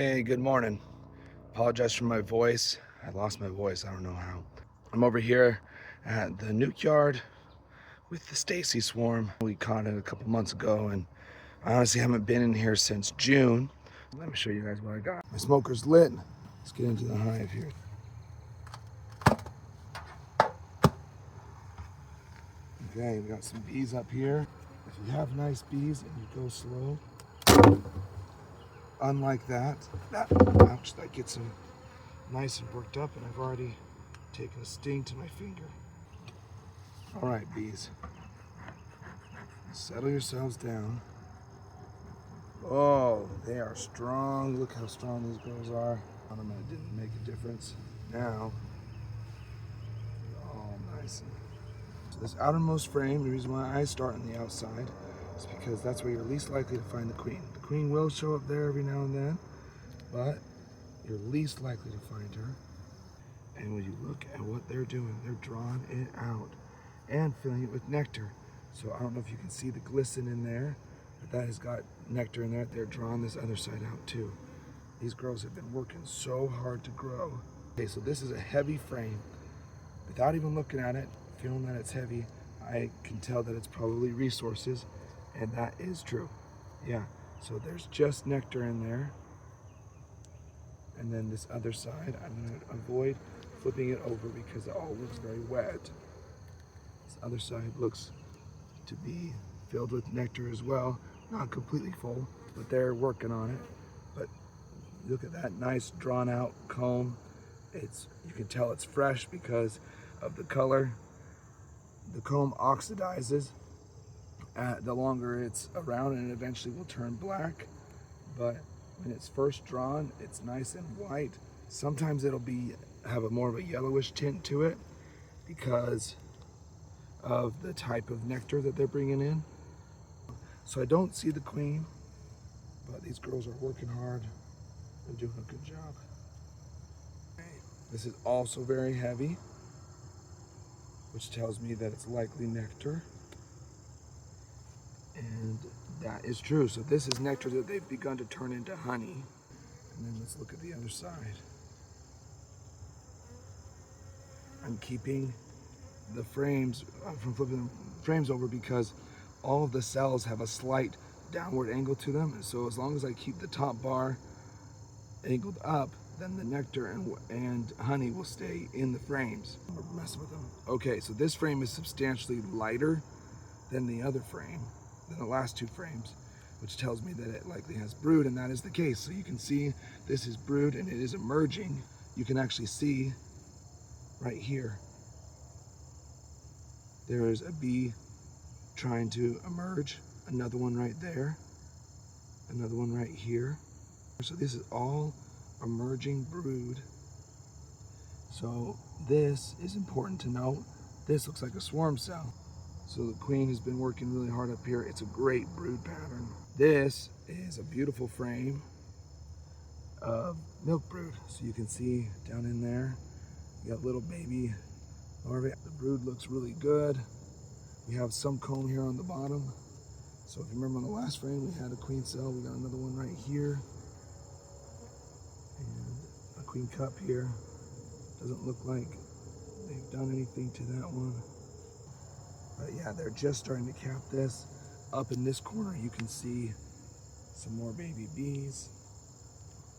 Hey, good morning. Apologize for my voice. I lost my voice. I don't know how. I'm over here at the nuke yard with the Stacie Swarm. We caught it a couple months ago, and I honestly haven't been in here since June. Let me show you guys what I got. My smoker's lit. Let's get into the hive here. Okay, we got some bees up here. If you have nice bees and you go slow, unlike that, ouch, that gets them nice and worked up, and I've already taken a sting to my finger. All right, bees, settle yourselves down. Oh, they are strong. Look how strong these girls are. I don't know, it didn't make a difference. Now, all nice. So this outermost frame, the reason why I start on the outside is because that's where you're least likely to find the queen. The queen will show up there every now and then, but you're least likely to find her. And when you look at what they're doing, they're drawing it out and filling it with nectar. So I don't know if you can see the glisten in there, but that has got nectar in there. They're drawing this other side out too. These girls have been working so hard to grow. Okay, so this is a heavy frame. Without even looking at it, feeling that it's heavy, I can tell that it's probably resources, and that is true. Yeah, so there's just nectar in there. And then this other side, I'm going to avoid flipping it over because it all looks very wet. This other side looks to be filled with nectar as well. Not completely full, but they're working on it. But look at that nice drawn out comb. You can tell it's fresh because of the color. The comb oxidizes the longer it's around, and it eventually will turn black. But when it's first drawn, it's nice and white. Sometimes it'll have a more of a yellowish tint to it because of the type of nectar that they're bringing in. So I don't see the queen, but these girls are working hard and doing a good job. This is also very heavy, which tells me that it's likely nectar. And that is true. So this is nectar that they've begun to turn into honey. And then let's look at the other side. I'm keeping the frames from flipping the frames over because all of the cells have a slight downward angle to them. And so as long as I keep the top bar angled up, then the nectar and honey will stay in the frames. We're messing with them. Okay, so this frame is substantially lighter than the other frame, than the last two frames, which tells me that it likely has brood, and that is the case. So you can see this is brood and it is emerging. You can actually see right here, there is a bee trying to emerge, another one right there, another one right here. So this is all emerging brood. So this is important to note. This looks like a swarm cell. So the queen has been working really hard up here. It's a great brood pattern. This is a beautiful frame of milk brood. So you can see down in there, you got little baby larvae. The brood looks really good. We have some comb here on the bottom. So if you remember on the last frame, we had a queen cell. We got another one right here. And a queen cup here. Doesn't look like they've done anything to that one. But yeah, they're just starting to cap this. Up in this corner, you can see some more baby bees.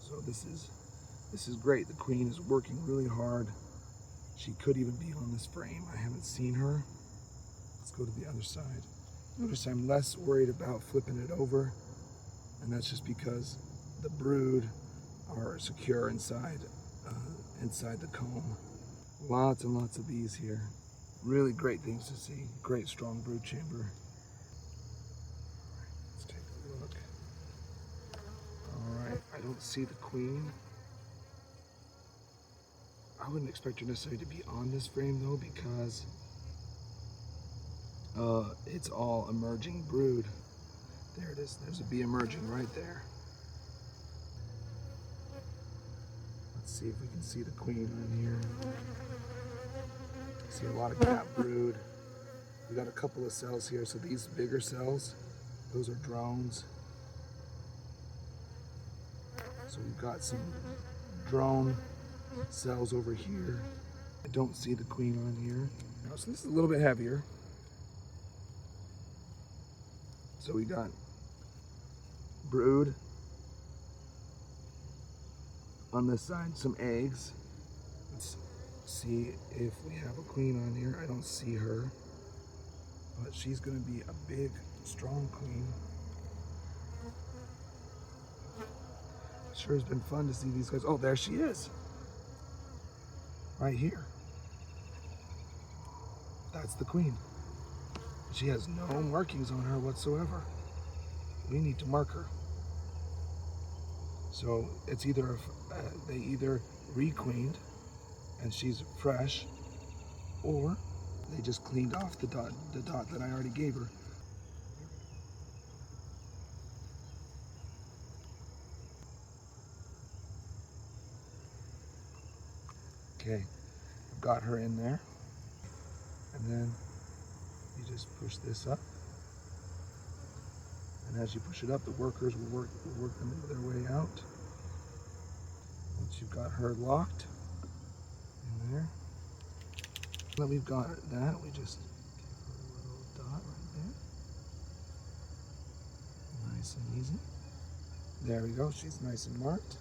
So this is great. The queen is working really hard. She could even be on this frame. I haven't seen her. Let's go to the other side. Notice I'm less worried about flipping it over, and that's just because the brood are secure inside the comb. Lots and lots of bees here. Really great things to see. Great strong brood chamber. Let's take a look. All right, I don't see the queen. I wouldn't expect her necessarily to be on this frame though, because it's all emerging brood. There it is. There's a bee emerging right there. Let's see if we can see the queen in here. See a lot of cap brood. We got a couple of cells here. So these bigger cells, those are drones. So So we've got some drone cells over here. I don't see the queen on here. Now, so this is a little bit heavier. So we got brood on this side, some eggs. Let's see if we have a queen on here. I don't see her, but she's gonna be a big, strong queen. Sure has been fun to see these guys. Oh, there she is. Right here. That's the queen. She has no markings on her whatsoever. We need to mark her. So it's either they either requeened and she's fresh, or they just cleaned off the dot that I already gave her. Okay, I've got her in there, and then you just push this up, and as you push it up, the workers will work them into their way out. Once you've got her locked in there, now we've got that, we just give her a little dot right there. Nice and easy. There we go, she's nice and marked.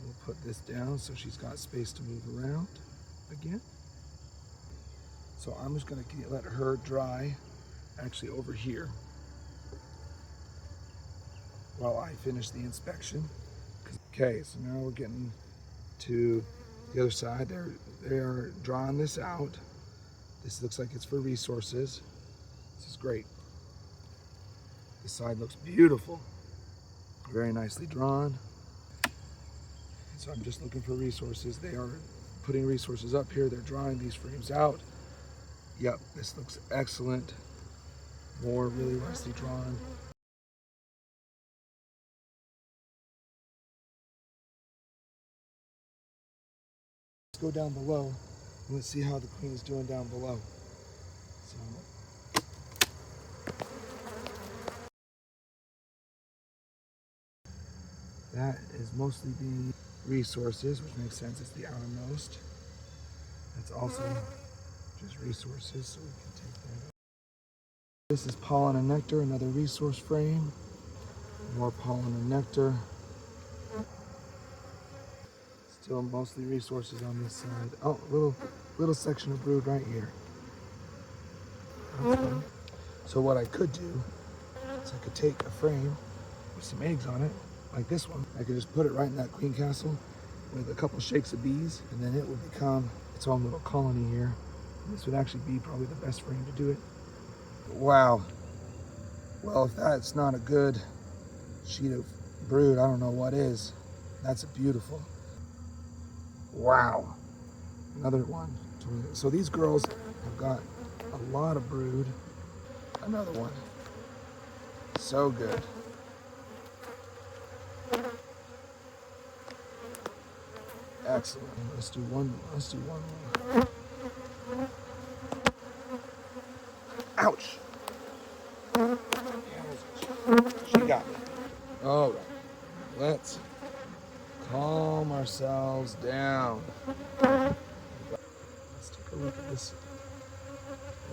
We'll put this down so she's got space to move around again. So I'm just gonna let her dry, actually over here, while I finish the inspection. Okay, so now we're getting to the other side. They are drawing this out. This looks like it's for resources. This is great. This side looks beautiful. Very nicely drawn. So I'm just looking for resources. They are putting resources up here. They're drawing these frames out. Yep, this looks excellent. More really nicely drawn. Let's go down below and let's see how the queen is doing down below. So, that is mostly being resources, which makes sense. It's the outermost. That's also just resources, so we can take that out. This is pollen and nectar, another resource frame. More pollen and nectar. Still mostly resources on this side. Oh, little section of brood right here. That's fun. So what I could do is I could take a frame with some eggs on it, like this one. I could just put it right in that queen castle with a couple shakes of bees, and then it would become its own little colony here. This would actually be probably the best frame to do it. Wow. Well, if that's not a good sheet of brood, I don't know what is. That's beautiful. Wow. Another one. So these girls have got a lot of brood. Another one. So good. Excellent. Let's do one more. Ouch. She got me. All right. Let's calm ourselves down. Let's take a look at this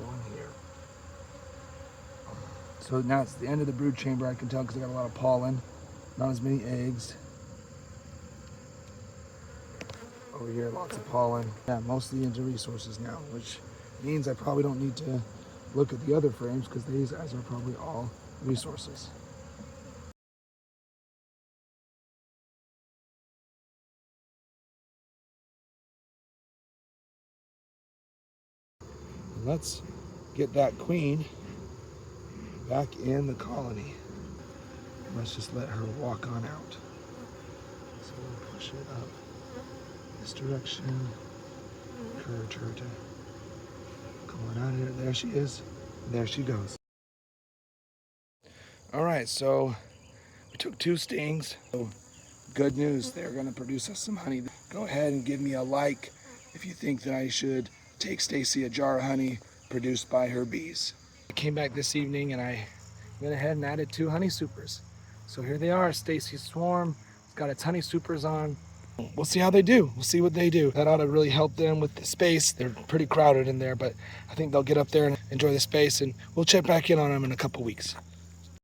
one here. So now it's the end of the brood chamber. I can tell because I got a lot of pollen, not as many eggs. Over here, lots of pollen. Yeah, mostly into resources now, which means I probably don't need to look at the other frames because these guys are probably all resources. Let's get that queen back in the colony. Let's just let her walk on out. So we'll push it up this direction. Encourage her to come on out of here. There she is. There she goes. All right, so we took 2 stings. So good news, they're gonna produce us some honey. Go ahead and give me a like if you think that I should take Stacie a jar of honey produced by her bees. I came back this evening and I went ahead and added 2 honey supers. So here they are, Stacie Swarm. It's got its honey supers on. We'll see how they do. We'll see what they do. That ought to really help them with the space. They're pretty crowded in there, but I think they'll get up there and enjoy the space, and we'll check back in on them in a couple weeks.